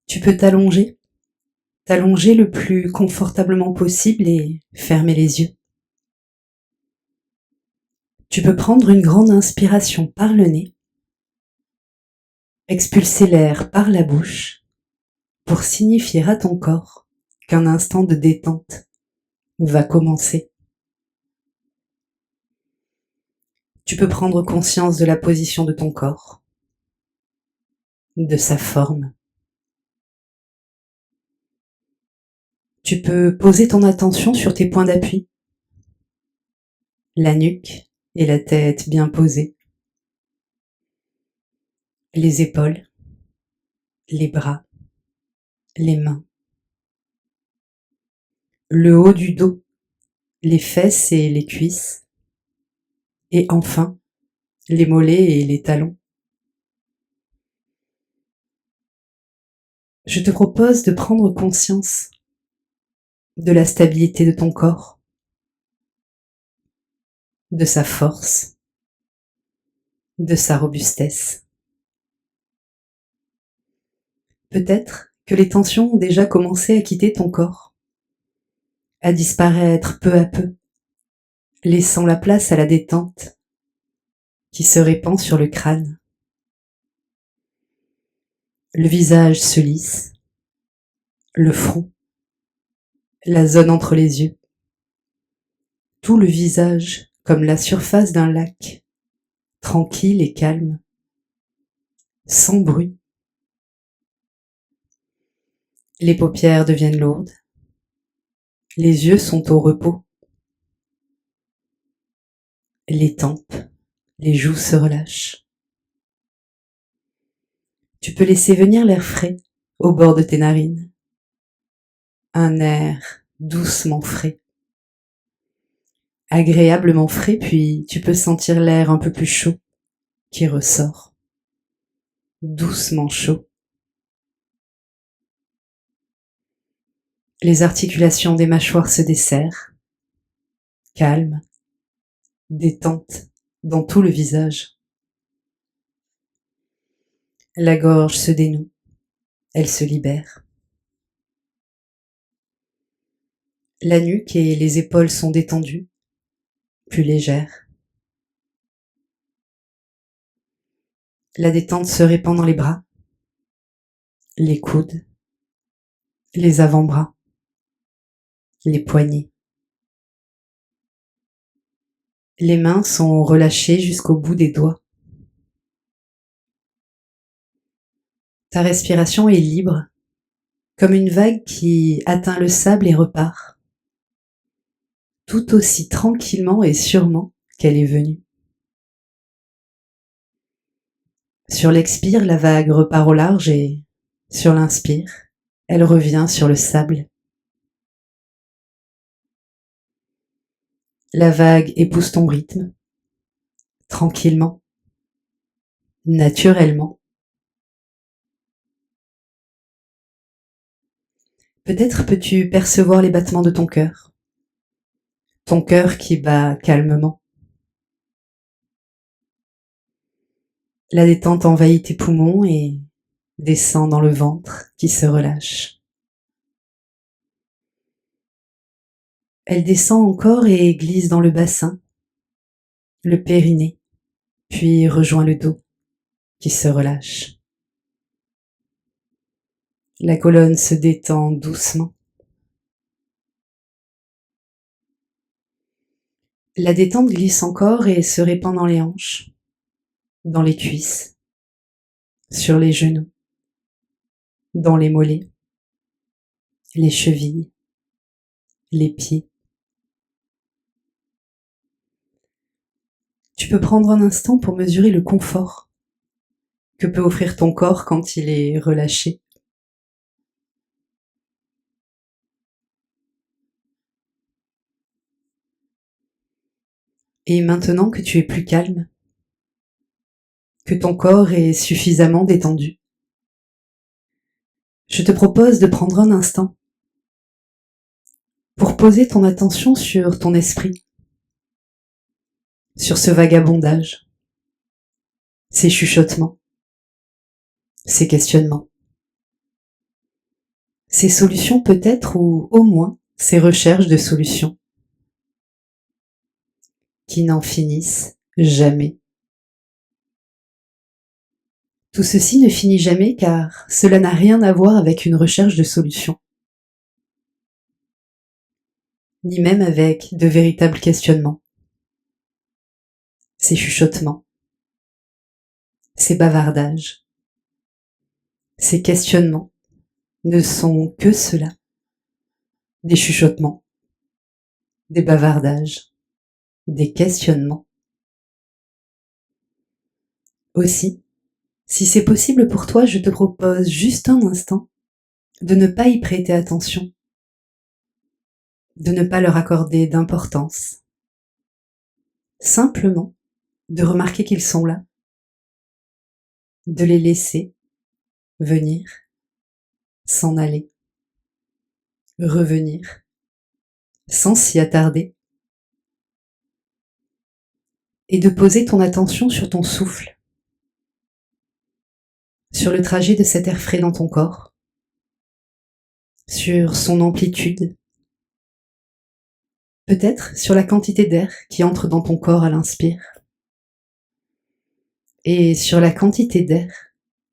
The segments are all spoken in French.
Tu peux t'allonger le plus confortablement possible et fermer les yeux. Tu peux prendre une grande inspiration par le nez, expulser l'air par la bouche pour signifier à ton corps qu'un instant de détente va commencer. Tu peux prendre conscience de la position de ton corps, de sa forme. Tu peux poser ton attention sur tes points d'appui, la nuque et la tête bien posées, les épaules, les bras, les mains, le haut du dos, les fesses et les cuisses, et enfin les mollets et les talons. Je te propose de prendre conscience de la stabilité de ton corps, de sa force, de sa robustesse. Peut-être que les tensions ont déjà commencé à quitter ton corps, à disparaître peu à peu, laissant la place à la détente qui se répand sur le crâne. Le visage se lisse, le front, la zone entre les yeux, tout le visage comme la surface d'un lac, tranquille et calme, sans bruit. Les paupières deviennent lourdes, les yeux sont au repos, les tempes, les joues se relâchent. Tu peux laisser venir l'air frais au bord de tes narines, un air doucement frais, agréablement frais, puis tu peux sentir l'air un peu plus chaud qui ressort, doucement chaud. Les articulations des mâchoires se desserrent, calme, détente dans tout le visage. La gorge se dénoue, elle se libère. La nuque et les épaules sont détendues, plus légères. La détente se répand dans les bras, les coudes, les avant-bras, les poignets. Les mains sont relâchées jusqu'au bout des doigts. Ta respiration est libre, comme une vague qui atteint le sable et repart, tout aussi tranquillement et sûrement qu'elle est venue. Sur l'expire, la vague repart au large et, sur l'inspire, elle revient sur le sable. La vague épouse ton rythme, tranquillement, naturellement. Peut-être peux-tu percevoir les battements de ton cœur qui bat calmement. La détente envahit tes poumons et descend dans le ventre qui se relâche. Elle descend encore et glisse dans le bassin, le périnée, puis rejoint le dos qui se relâche. La colonne se détend doucement. La détente glisse encore et se répand dans les hanches, dans les cuisses, sur les genoux, dans les mollets, les chevilles, les pieds. Tu peux prendre un instant pour mesurer le confort que peut offrir ton corps quand il est relâché. Et maintenant que tu es plus calme, que ton corps est suffisamment détendu, je te propose de prendre un instant pour poser ton attention sur ton esprit, sur ce vagabondage, ces chuchotements, ces questionnements. Ces solutions peut-être, ou au moins ces recherches de solutions qui n'en finissent jamais. Tout ceci ne finit jamais car cela n'a rien à voir avec une recherche de solutions, ni même avec de véritables questionnements. Ces chuchotements, ces bavardages, ces questionnements ne sont que cela, des chuchotements, des bavardages, des questionnements. Aussi, si c'est possible pour toi, je te propose juste un instant de ne pas y prêter attention, de ne pas leur accorder d'importance, simplement de remarquer qu'ils sont là, de les laisser venir, s'en aller, revenir, sans s'y attarder, et de poser ton attention sur ton souffle, sur le trajet de cet air frais dans ton corps, sur son amplitude, peut-être sur la quantité d'air qui entre dans ton corps à l'inspire, et sur la quantité d'air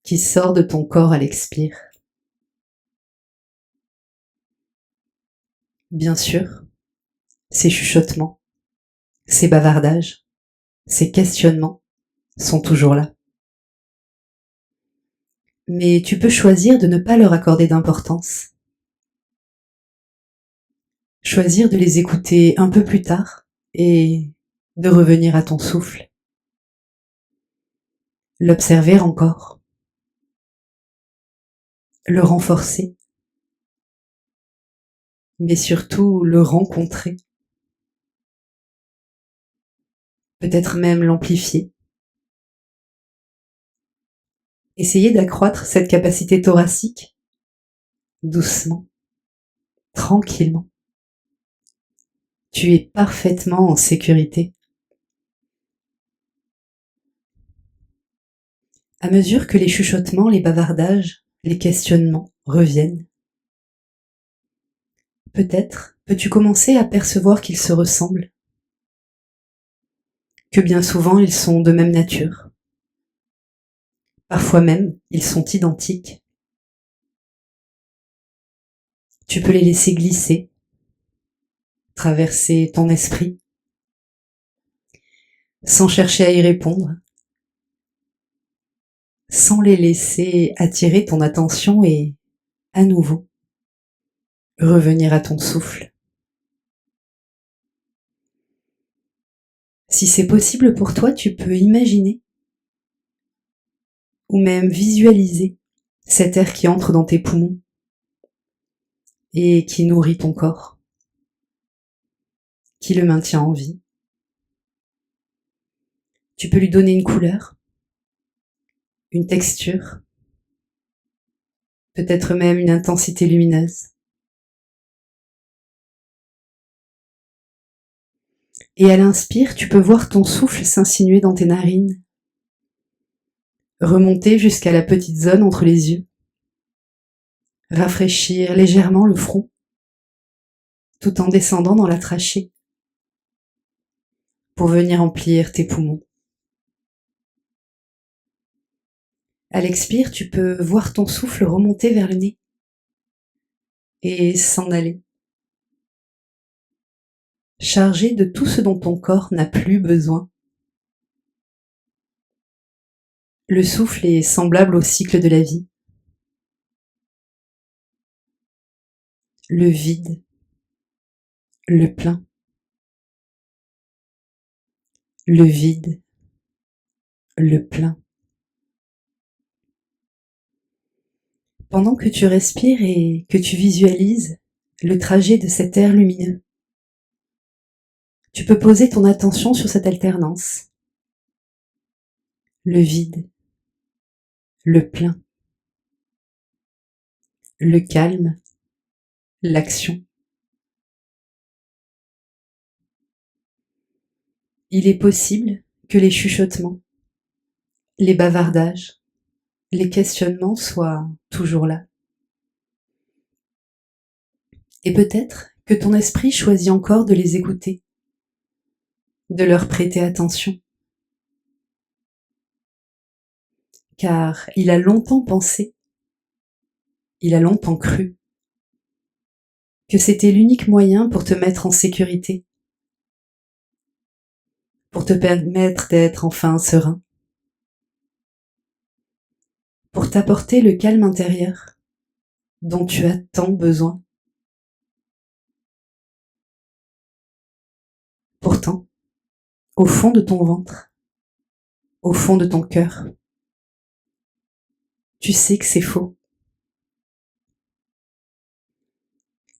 qui sort de ton corps à l'expire. Bien sûr, ces chuchotements, ces bavardages, ces questionnements sont toujours là. Mais tu peux choisir de ne pas leur accorder d'importance. Choisir de les écouter un peu plus tard et de revenir à ton souffle. L'observer encore. Le renforcer. Mais surtout le rencontrer. Peut-être même l'amplifier. Essayer d'accroître cette capacité thoracique, doucement, tranquillement. Tu es parfaitement en sécurité. À mesure que les chuchotements, les bavardages, les questionnements reviennent, peut-être peux-tu commencer à percevoir qu'ils se ressemblent, que bien souvent ils sont de même nature. Parfois même, ils sont identiques. Tu peux les laisser glisser, traverser ton esprit, sans chercher à y répondre, sans les laisser attirer ton attention et, à nouveau, revenir à ton souffle. Si c'est possible pour toi, tu peux imaginer ou même visualiser cet air qui entre dans tes poumons et qui nourrit ton corps, qui le maintient en vie. Tu peux lui donner une couleur, une texture, peut-être même une intensité lumineuse. Et à l'inspire, tu peux voir ton souffle s'insinuer dans tes narines, remonter jusqu'à la petite zone entre les yeux, rafraîchir légèrement le front, tout en descendant dans la trachée, pour venir emplir tes poumons. À l'expire, tu peux voir ton souffle remonter vers le nez et s'en aller, chargé de tout ce dont ton corps n'a plus besoin. Le souffle est semblable au cycle de la vie. Le vide, le plein. Le vide, le plein. Pendant que tu respires et que tu visualises le trajet de cet air lumineux, tu peux poser ton attention sur cette alternance. Le vide, le plein, le calme, l'action. Il est possible que les chuchotements, les bavardages, les questionnements soient toujours là. Et peut-être que ton esprit choisit encore de les écouter, de leur prêter attention. Car il a longtemps pensé, il a longtemps cru que c'était l'unique moyen pour te mettre en sécurité, pour te permettre d'être enfin serein, pour t'apporter le calme intérieur dont tu as tant besoin. Pourtant, au fond de ton ventre, au fond de ton cœur, tu sais que c'est faux.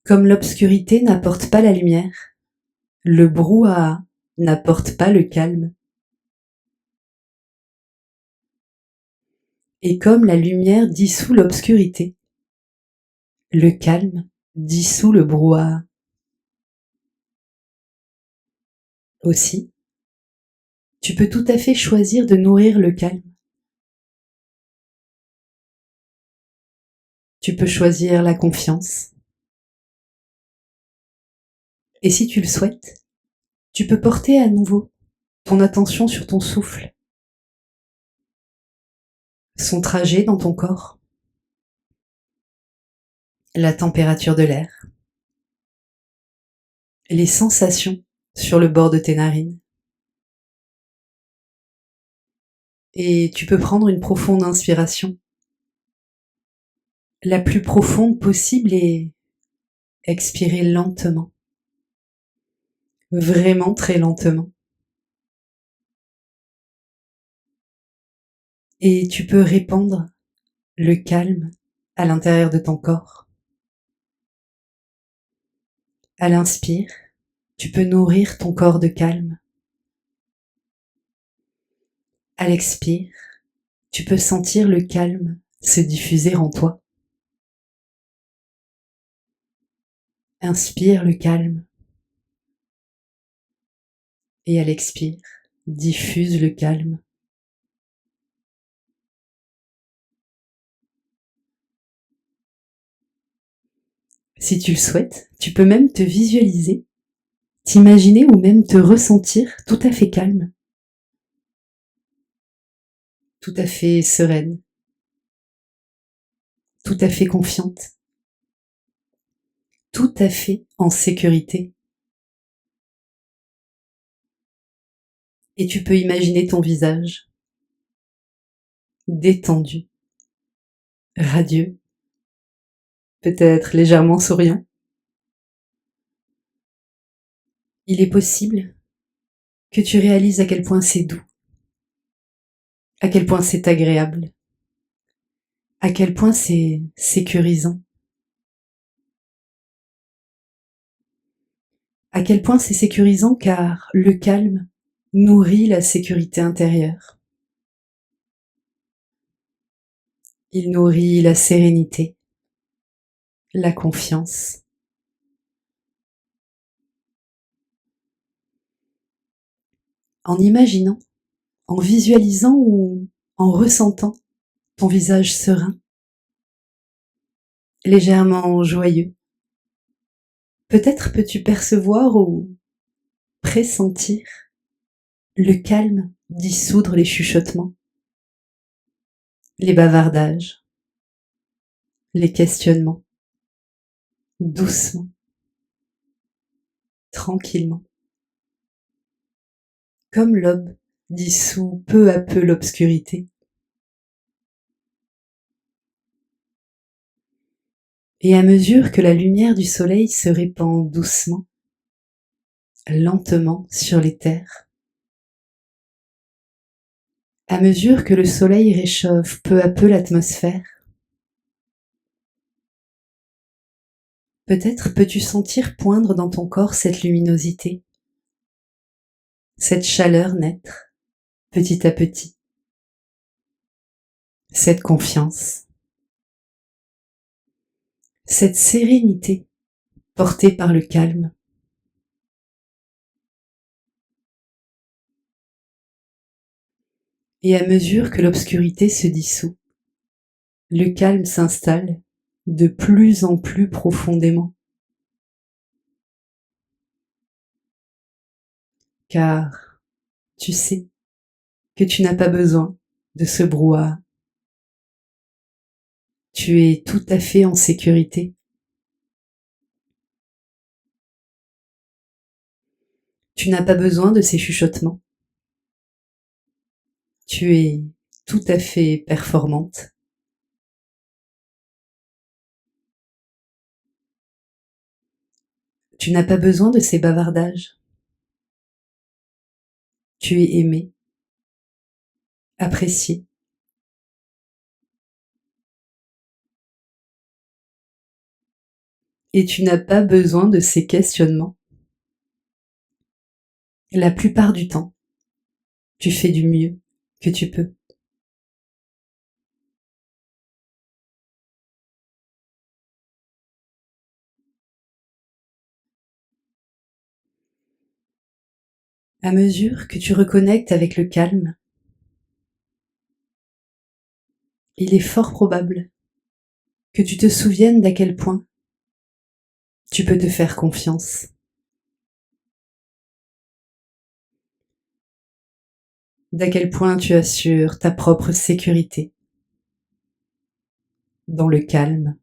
Comme l'obscurité n'apporte pas la lumière, le brouhaha n'apporte pas le calme. Et comme la lumière dissout l'obscurité, le calme dissout le brouhaha. Aussi, tu peux tout à fait choisir de nourrir le calme. Tu peux choisir la confiance. Et si tu le souhaites, tu peux porter à nouveau ton attention sur ton souffle, son trajet dans ton corps, la température de l'air, les sensations sur le bord de tes narines. Et tu peux prendre une profonde inspiration, la plus profonde possible, et expirer lentement, vraiment très lentement. Et tu peux répandre le calme à l'intérieur de ton corps. À l'inspire, tu peux nourrir ton corps de calme. À l'expire, tu peux sentir le calme se diffuser en toi. Inspire le calme. Et à l'expire, diffuse le calme. Si tu le souhaites, tu peux même te visualiser, t'imaginer ou même te ressentir tout à fait calme, tout à fait sereine, tout à fait confiante, tout à fait en sécurité. Et tu peux imaginer ton visage détendu, radieux, peut-être légèrement souriant. Il est possible que tu réalises à quel point c'est doux, à quel point c'est agréable, à quel point c'est sécurisant, à quel point c'est sécurisant car le calme nourrit la sécurité intérieure. Il nourrit la sérénité, la confiance. En imaginant, en visualisant ou en ressentant ton visage serein, légèrement joyeux, peut-être peux-tu percevoir ou pressentir le calme dissoudre les chuchotements, les bavardages, les questionnements, doucement, tranquillement. Comme l'aube dissout peu à peu l'obscurité. Et à mesure que la lumière du soleil se répand doucement, lentement sur les terres, à mesure que le soleil réchauffe peu à peu l'atmosphère, peut-être peux-tu sentir poindre dans ton corps cette luminosité, cette chaleur naître, petit à petit, cette confiance, cette sérénité portée par le calme. Et à mesure que l'obscurité se dissout, le calme s'installe de plus en plus profondément car tu sais que tu n'as pas besoin de ce brouhaha. Tu es tout à fait en sécurité. Tu n'as pas besoin de ces chuchotements. Tu es tout à fait performante. Tu n'as pas besoin de ces bavardages. Tu es aimée, appréciée. Et tu n'as pas besoin de ces questionnements. La plupart du temps, tu fais du mieux que tu peux. À mesure que tu reconnectes avec le calme, il est fort probable que tu te souviennes d'à quel point tu peux te faire confiance, d'à quel point tu assures ta propre sécurité dans le calme.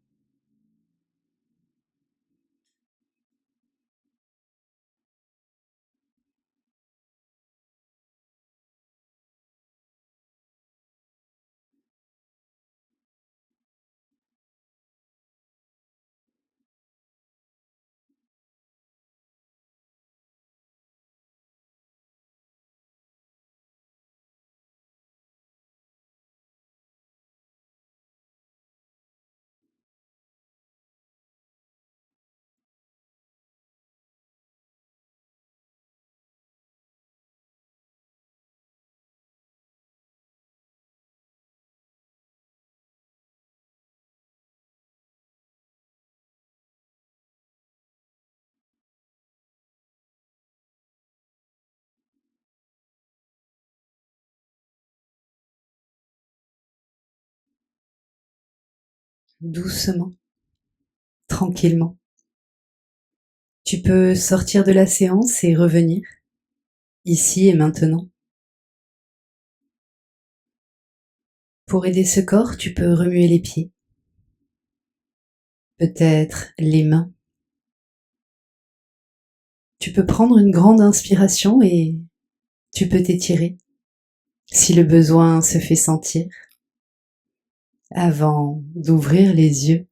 Doucement, tranquillement. Tu peux sortir de la séance et revenir, ici et maintenant. Pour aider ce corps, tu peux remuer les pieds, peut-être les mains. Tu peux prendre une grande inspiration et tu peux t'étirer, si le besoin se fait sentir, avant d'ouvrir les yeux.